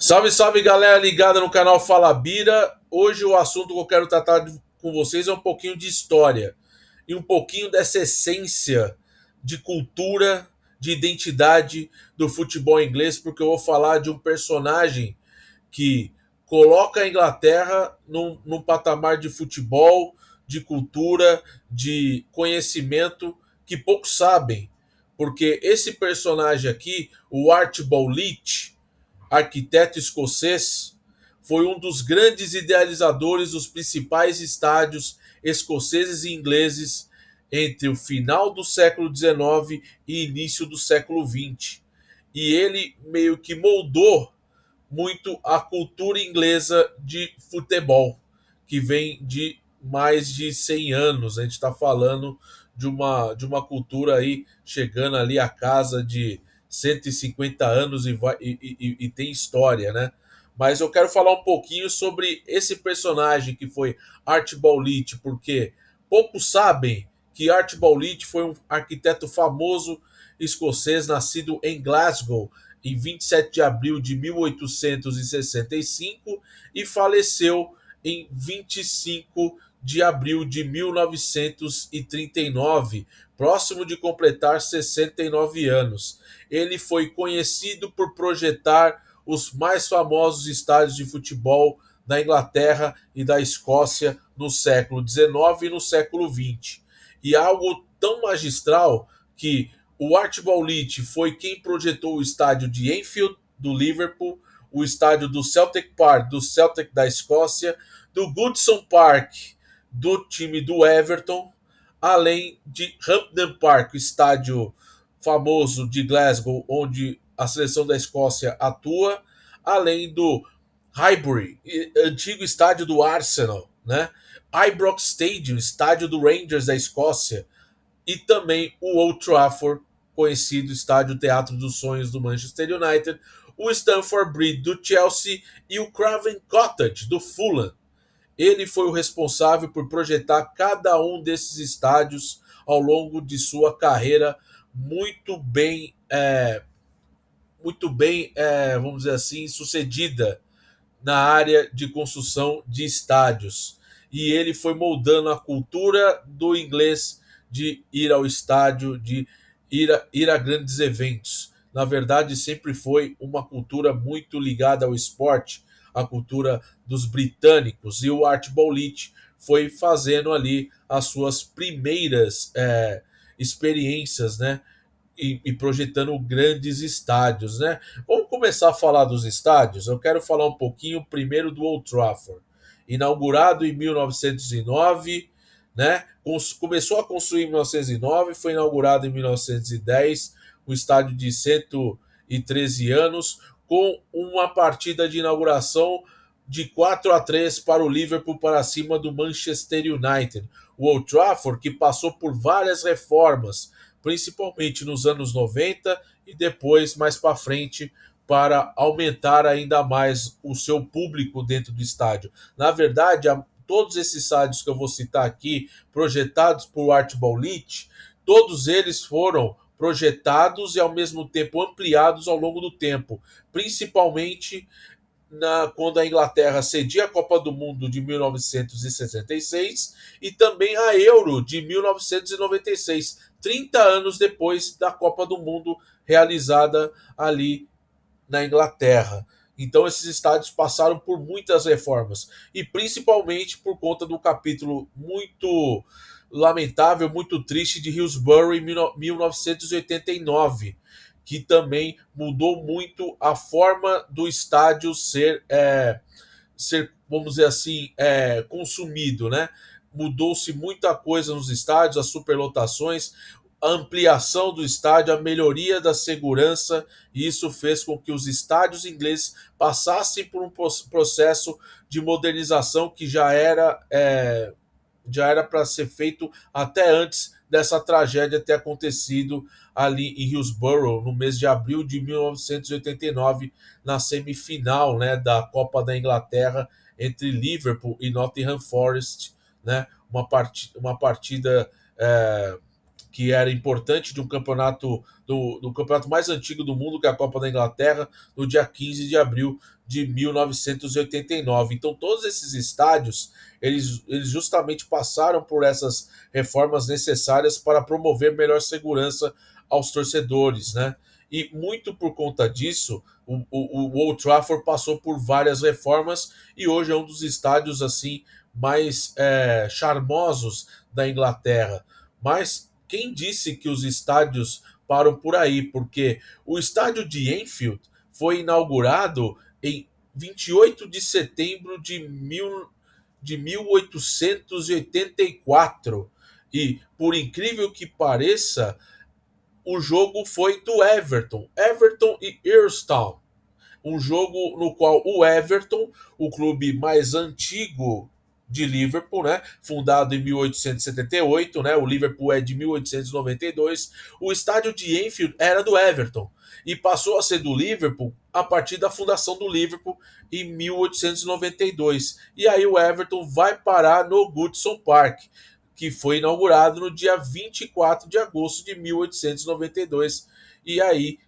Salve, salve galera ligada no canal Fala Bira. Hoje o assunto que eu quero tratar com vocês é um pouquinho de história e um pouquinho dessa essência de cultura, de identidade do futebol inglês, porque eu vou falar de um personagem que coloca a Inglaterra num patamar de futebol, de cultura, de conhecimento que poucos sabem. Porque esse personagem aqui, o Archibald Leach, arquiteto escocês, foi um dos grandes idealizadores dos principais estádios escoceses e ingleses entre o final do século XIX e início do século XX. E ele meio que moldou muito a cultura inglesa de futebol, que vem de mais de 100 anos. A gente está falando de uma cultura aí chegando ali a casa de 150 anos e tem história, né? Mas eu quero falar um pouquinho sobre esse personagem que foi Archibald Leach, porque poucos sabem que Archibald Leach foi um arquiteto famoso escocês nascido em Glasgow em 27 de abril de 1865 e faleceu em 25 de abril de 1939, próximo de completar 69 anos. Ele foi conhecido por projetar os mais famosos estádios de futebol da Inglaterra e da Escócia no século XIX e no século XX. E algo tão magistral que o Archibald Leach foi quem projetou o estádio de Anfield, do Liverpool, o estádio do Celtic Park, do Celtic da Escócia, do Goodison Park, do time do Everton, além de Hampden Park, o estádio famoso de Glasgow, onde a seleção da Escócia atua, além do Highbury, antigo estádio do Arsenal, né? Ibrox Stadium, estádio do Rangers da Escócia, e também o Old Trafford, conhecido estádio Teatro dos Sonhos do Manchester United, o Stamford Bridge do Chelsea e o Craven Cottage do Fulham. Ele foi o responsável por projetar cada um desses estádios ao longo de sua carreira muito bem, vamos dizer assim, sucedida na área de construção de estádios. E ele foi moldando a cultura do inglês de ir ao estádio, de ir a grandes eventos. Na verdade, sempre foi uma cultura muito ligada ao esporte, a cultura dos britânicos. E o Archibald Leach foi fazendo ali as suas primeiras experiências, né? E projetando grandes estádios, né? Vamos começar a falar dos estádios. Eu quero falar um pouquinho primeiro do Old Trafford, inaugurado em 1909, né? Começou a construir em 1909, foi inaugurado em 1910, o estádio de 113 anos, com uma partida de inauguração de 4-3 para o Liverpool para cima do Manchester United. O Old Trafford, que passou por várias reformas, principalmente nos anos 90 e depois mais para frente para aumentar ainda mais o seu público dentro do estádio. Na verdade, todos esses estádios que eu vou citar aqui, projetados por Archibald Leach, todos eles foram projetados e ao mesmo tempo ampliados ao longo do tempo, principalmente quando a Inglaterra cedia a Copa do Mundo de 1966 e também a Euro de 1996, 30 anos depois da Copa do Mundo realizada ali na Inglaterra. Então esses estádios passaram por muitas reformas e principalmente por conta do capítulo muito lamentável, muito triste de Hillsborough em 1989, que também mudou muito a forma do estádio ser, vamos dizer assim, consumido, né? Mudou-se muita coisa nos estádios, as superlotações, a ampliação do estádio, a melhoria da segurança, e isso fez com que os estádios ingleses passassem por um processo de modernização que já era para ser feito até antes dessa tragédia ter acontecido ali em Hillsborough, no mês de abril de 1989, na semifinal, né, da Copa da Inglaterra entre Liverpool e Nottingham Forest, né, uma partida que era importante de um campeonato, do campeonato mais antigo do mundo, que é a Copa da Inglaterra, no dia 15 de abril de 1989. Então, todos esses estádios, eles justamente passaram por essas reformas necessárias para promover melhor segurança aos torcedores, né? E muito por conta disso, o Old Trafford passou por várias reformas e hoje é um dos estádios assim mais charmosos da Inglaterra. Mas quem disse que os estádios param por aí? Porque o estádio de Anfield foi inaugurado em 28 de setembro de 1884. E, por incrível que pareça, o jogo foi do Everton. Everton e Earlstown. Um jogo no qual o Everton, o clube mais antigo de Liverpool, né, fundado em 1878, né, o Liverpool é de 1892, o estádio de Anfield era do Everton e passou a ser do Liverpool a partir da fundação do Liverpool em 1892. E aí o Everton vai parar no Goodison Park, que foi inaugurado no dia 24 de agosto de 1892. E aí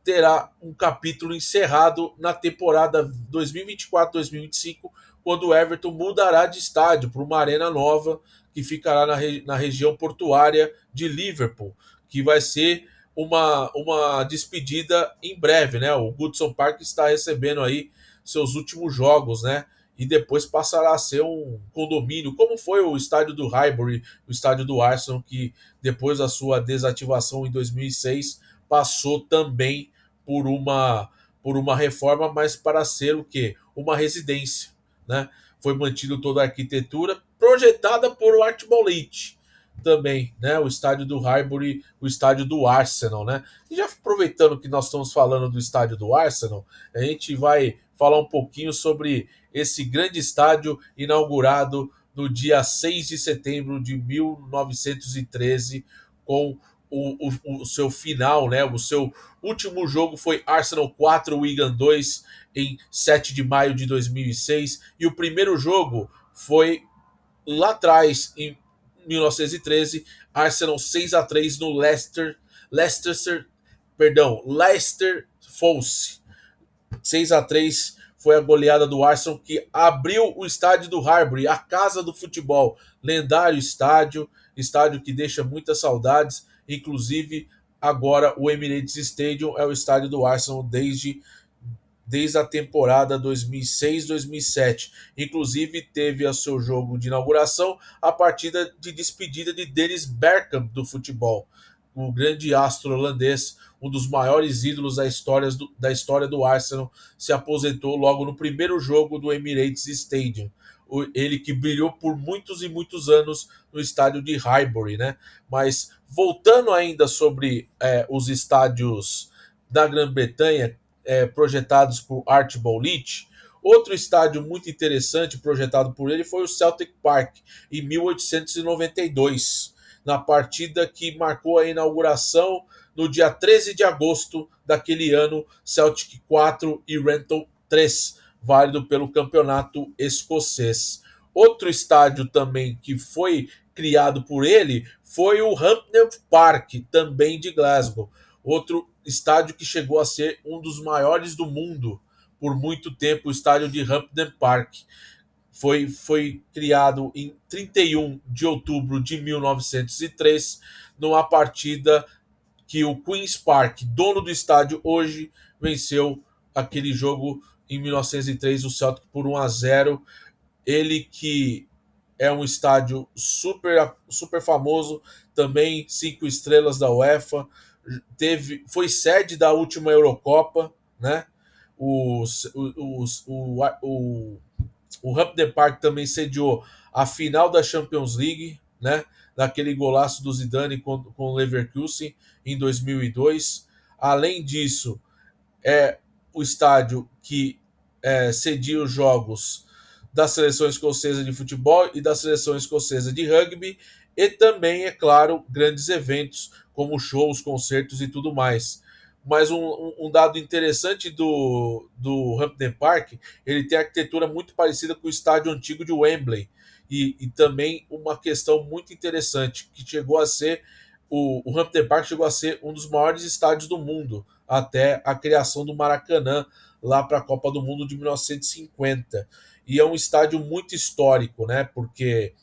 terá um capítulo encerrado na temporada 2024-2025, quando o Everton mudará de estádio para uma arena nova que ficará na região portuária de Liverpool, que vai ser uma despedida em breve, né? O Goodison Park está recebendo aí seus últimos jogos, né? E depois passará a ser um condomínio, como foi o estádio do Highbury, o estádio do Arsenal, que depois da sua desativação em 2006 passou também por uma reforma, mas para ser o quê? Uma residência, né? Foi mantido toda a arquitetura projetada por Archibald Leitch também, né? O estádio do Highbury, o estádio do Arsenal, né? E já aproveitando que nós estamos falando do estádio do Arsenal, a gente vai falar um pouquinho sobre esse grande estádio inaugurado no dia 6 de setembro de 1913, com o seu final, né? O seu último jogo foi Arsenal 4, Wigan 2, em 7 de maio de 2006. E o primeiro jogo foi lá atrás, em 1913, Arsenal 6-3 no Leicester Fosse. 6-3 foi a goleada do Arsenal, que abriu o estádio do Highbury, a casa do futebol. Lendário estádio que deixa muitas saudades. Inclusive, agora o Emirates Stadium é o estádio do Arsenal desde a temporada 2006-2007. Inclusive, teve o seu jogo de inauguração a partida de despedida de Dennis Bergkamp do futebol, o grande astro holandês, um dos maiores ídolos da história do Arsenal, se aposentou logo no primeiro jogo do Emirates Stadium. Ele que brilhou por muitos e muitos anos no estádio de Highbury, né? Mas voltando ainda sobre os estádios da Grã-Bretanha, projetados por Archibald Leitch, outro estádio muito interessante projetado por ele foi o Celtic Park, em 1892, na partida que marcou a inauguração no dia 13 de agosto daquele ano, Celtic 4 e Renton 3, válido pelo campeonato escocês. Outro estádio também que foi criado por ele foi o Hampden Park, também de Glasgow. Outro estádio que chegou a ser um dos maiores do mundo por muito tempo, o estádio de Hampden Park. Foi criado em 31 de outubro de 1903, numa partida que o Queen's Park, dono do estádio, hoje venceu aquele jogo em 1903, o Celtic por 1-0. Ele que é um estádio super, super famoso, também 5 estrelas da UEFA, foi sede da última Eurocopa, né? Os, os, o Hampden Park também sediou a final da Champions League, né? Naquele golaço do Zidane com o Leverkusen em 2002. Além disso, é o estádio que cedia os jogos da seleção escocesa de futebol e da seleção escocesa de rugby, e também, é claro, grandes eventos como shows, concertos e tudo mais. Mas um dado interessante do Hampden Park, ele tem arquitetura muito parecida com o estádio antigo de Wembley, e também uma questão muito interessante, que chegou a ser o Hampden Park chegou a ser um dos maiores estádios do mundo até a criação do Maracanã lá para a Copa do Mundo de 1950. E é um estádio muito histórico, né? Porque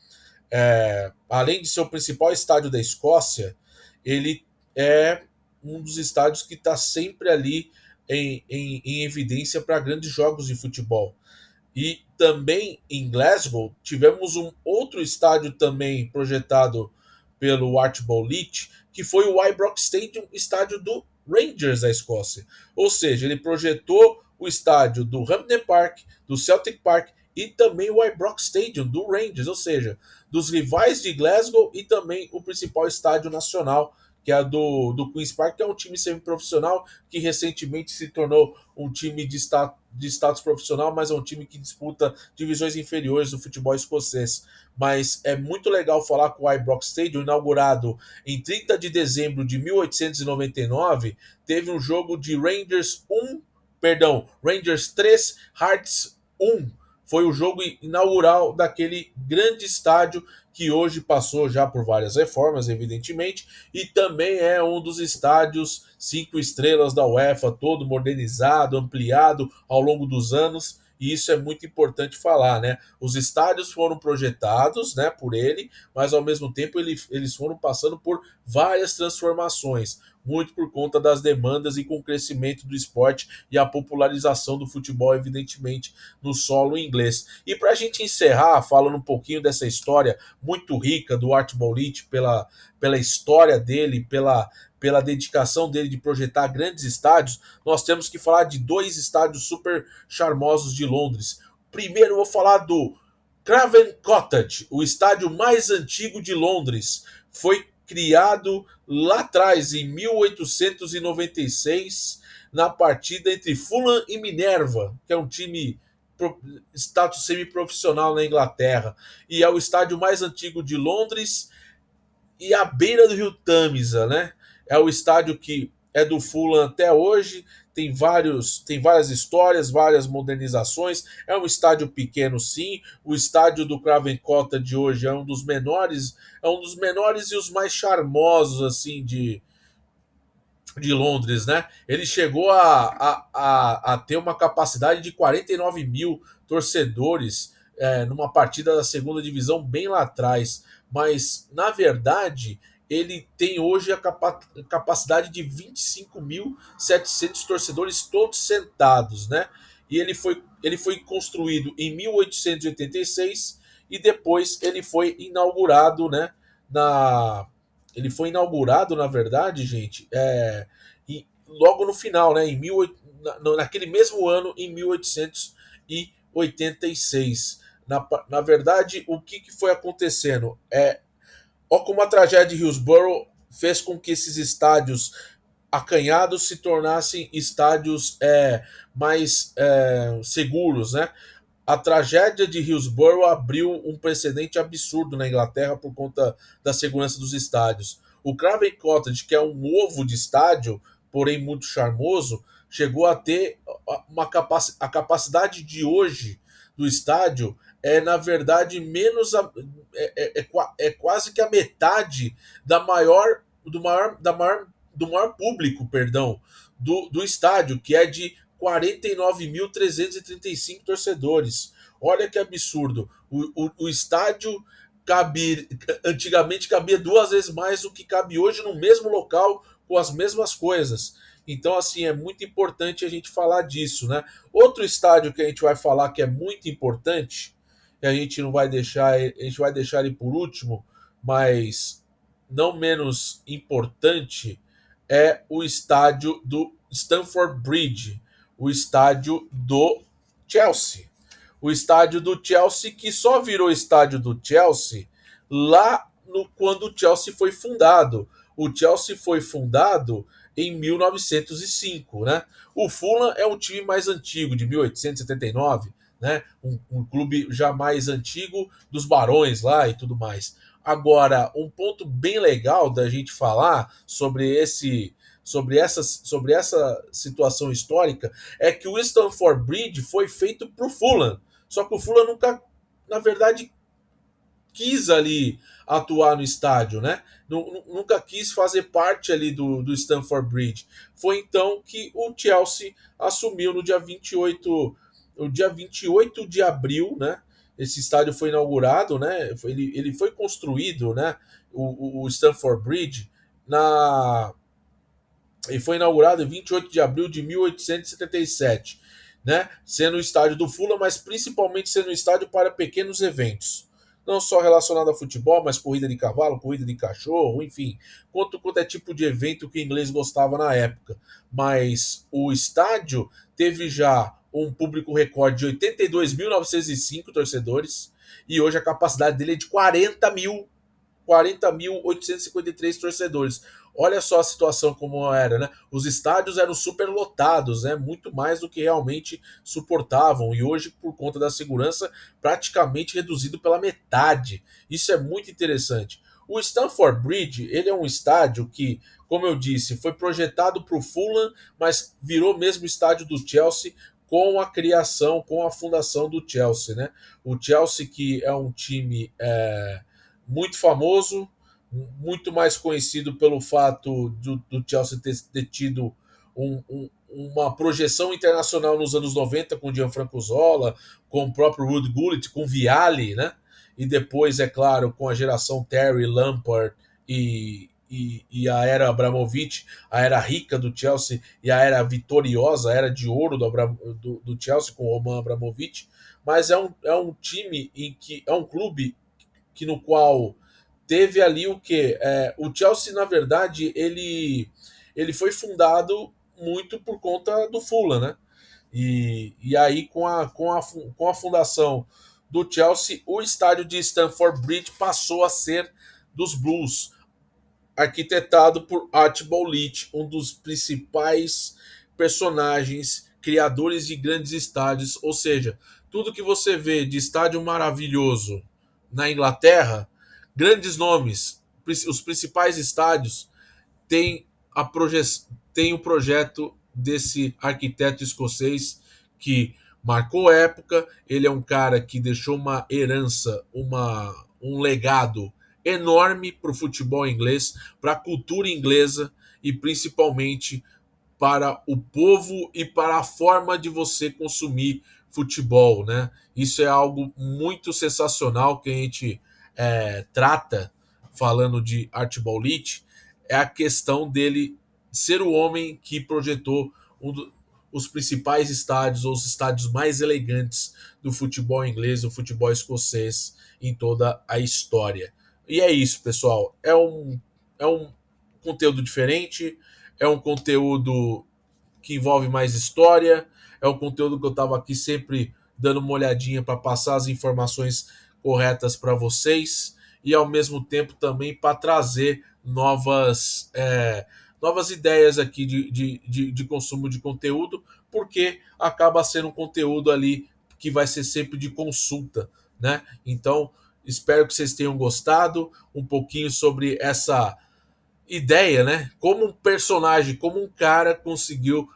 além de ser o principal estádio da Escócia, ele é um dos estádios que está sempre ali em evidência para grandes jogos de futebol. E também em Glasgow tivemos um outro estádio também projetado pelo Archibald Leitch, que foi o Ibrox Stadium, estádio do Rangers da Escócia. Ou seja, ele projetou o estádio do Hampden Park, do Celtic Park e também o Ibrox Stadium do Rangers, ou seja, dos rivais de Glasgow e também o principal estádio nacional, que é a do Queen's Park, que é um time semiprofissional que recentemente se tornou um time de status profissional, mas é um time que disputa divisões inferiores do futebol escocês. Mas é muito legal falar que o Ibrox Stadium, inaugurado em 30 de dezembro de 1899, teve um jogo de Rangers 3, Hearts 1. Foi o jogo inaugural daquele grande estádio que hoje passou já por várias reformas, evidentemente, e também é um dos estádios 5 estrelas da UEFA, todo modernizado, ampliado ao longo dos anos, e isso é muito importante falar, né? Os estádios foram projetados, né, por ele, mas ao mesmo tempo eles foram passando por várias transformações, muito por conta das demandas e com o crescimento do esporte e a popularização do futebol, evidentemente, no solo inglês. E para a gente encerrar, falando um pouquinho dessa história muito rica do Archibald Leitch, pela história dele, pela dedicação dele de projetar grandes estádios, nós temos que falar de 2 estádios super charmosos de Londres. Primeiro eu vou falar do Craven Cottage, o estádio mais antigo de Londres. Foi criado lá atrás, em 1896, na partida entre Fulham e Minerva, que é um time status semiprofissional na Inglaterra. E é o estádio mais antigo de Londres e à beira do rio Tâmisa, né? É o estádio que é do Fulham até hoje, tem várias histórias, várias modernizações. É um estádio pequeno, sim. O estádio do Craven Cottage de hoje é um dos menores e os mais charmosos assim de Londres, né? Ele chegou a ter uma capacidade de 49 mil torcedores numa partida da segunda divisão bem lá atrás. Mas, na verdade, ele tem hoje a capacidade de 25.700 torcedores todos sentados, né? E ele foi construído em 1886 e depois ele foi inaugurado, né? Na, ele foi inaugurado, na verdade, gente, logo no final, né, naquele mesmo ano, em 1886. Na verdade, o que foi acontecendo? Ó, como a tragédia de Hillsborough fez com que esses estádios acanhados se tornassem estádios mais seguros, né? A tragédia de Hillsborough abriu um precedente absurdo na Inglaterra por conta da segurança dos estádios. O Craven Cottage, que é um ovo de estádio, porém muito charmoso, chegou a ter a capacidade de hoje do estádio na verdade é quase que a metade da maior do maior público, perdão, do estádio, que é de 49.335 torcedores. Olha que absurdo. O estádio antigamente cabia 2 vezes mais do que cabe hoje no mesmo local com as mesmas coisas. Então, assim, é muito importante a gente falar disso, né? Outro estádio que a gente vai falar que é muito importante, e a gente não vai deixar, a gente vai deixar ele por último, mas não menos importante, é o estádio do Stamford Bridge, o estádio do Chelsea. O estádio do Chelsea que só virou estádio do Chelsea lá quando o Chelsea foi fundado. O Chelsea foi fundado em 1905, né? O Fulham é um time mais antigo, de 1879, né? Um clube já mais antigo dos Barões lá e tudo mais. Agora, um ponto bem legal da gente falar sobre essa situação histórica é que o Stamford Bridge foi feito para o Fulham. Só que o Fulham nunca, na verdade, quis ali atuar no estádio, né? Nunca quis fazer parte ali do Stamford Bridge. Foi então que o Chelsea assumiu no dia 28, o dia 28 de abril, né? Esse estádio foi inaugurado, né? Ele foi construído, né? O Stamford Bridge na e foi inaugurado em 28 de abril de 1877, né? Sendo o estádio do Fulham, mas principalmente sendo um estádio para pequenos eventos. Não só relacionado a futebol, mas corrida de cavalo, corrida de cachorro, enfim, quanto é tipo de evento que o inglês gostava na época. Mas o estádio teve já um público recorde de 82.905 torcedores e hoje a capacidade dele é de 40.853 torcedores. Olha só a situação como era, né? Os estádios eram super lotados, né? Muito mais do que realmente suportavam. E hoje, por conta da segurança, praticamente reduzido pela metade. Isso é muito interessante. O Stamford Bridge, ele é um estádio que, como eu disse, foi projetado para o Fulham, mas virou mesmo estádio do Chelsea com a criação, com a fundação do Chelsea, né? O Chelsea, que é um time muito famoso, muito mais conhecido pelo fato do Chelsea ter tido uma projeção internacional nos anos 90 com Gianfranco Zola, com o próprio Ruud Gullit, com Vialli, né? E depois, é claro, com a geração Terry, Lampard e a era Abramovich, a era rica do Chelsea e a era vitoriosa, a era de ouro do Chelsea com o Roman Abramovich. Mas é um time em que é um clube que no qual teve ali o que o Chelsea, na verdade, ele foi fundado muito por conta do Fulham, né? E aí com a fundação do Chelsea, o estádio de Stamford Bridge passou a ser dos Blues, arquitetado por Archibald Leach, um dos principais personagens criadores de grandes estádios, ou seja, tudo que você vê de estádio maravilhoso na Inglaterra, grandes nomes, os principais estádios têm tem o projeto desse arquiteto escocês que marcou época. Ele é um cara que deixou uma herança, um legado enorme para o futebol inglês, para a cultura inglesa e principalmente para o povo e para a forma de você consumir futebol, né? Isso é algo muito sensacional que a gente trata falando de Archibald Leach, é a questão dele ser o homem que projetou os principais estádios, ou os estádios mais elegantes do futebol inglês, do futebol escocês em toda a história. E é isso, pessoal. É um conteúdo diferente, é um conteúdo que envolve mais história, é um conteúdo que eu estava aqui sempre dando uma olhadinha para passar as informações corretas para vocês e ao mesmo tempo também para trazer novas ideias aqui de consumo de conteúdo, porque acaba sendo um conteúdo ali que vai ser sempre de consulta, né? Então, espero que vocês tenham gostado um pouquinho sobre essa ideia, né? Como um personagem, como um cara conseguiu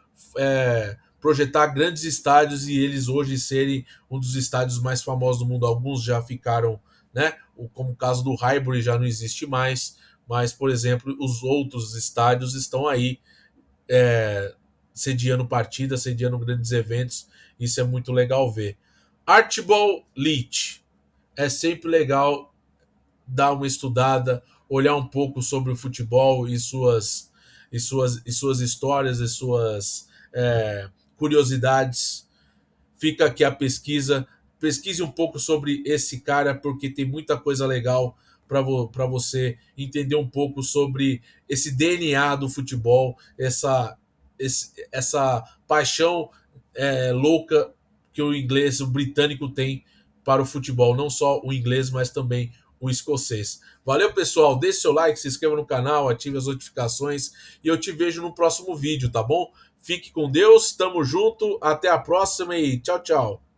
projetar grandes estádios e eles hoje serem um dos estádios mais famosos do mundo. Alguns já ficaram, né? Como o caso do Highbury já não existe mais, mas, por exemplo, os outros estádios estão aí sediando partidas, sediando grandes eventos. Isso é muito legal ver. Archibald Leach. É sempre legal dar uma estudada, olhar um pouco sobre o futebol e suas histórias, e suas curiosidades. Fica aqui a pesquisa. Pesquise um pouco sobre esse cara, porque tem muita coisa legal para você entender um pouco sobre esse DNA do futebol, essa paixão louca que o inglês, o britânico tem para o futebol, não só o inglês, mas também o escocês. Valeu, pessoal. Deixe seu like, se inscreva no canal, ative as notificações e eu te vejo no próximo vídeo, tá bom? Fique com Deus, tamo junto, até a próxima e tchau, tchau.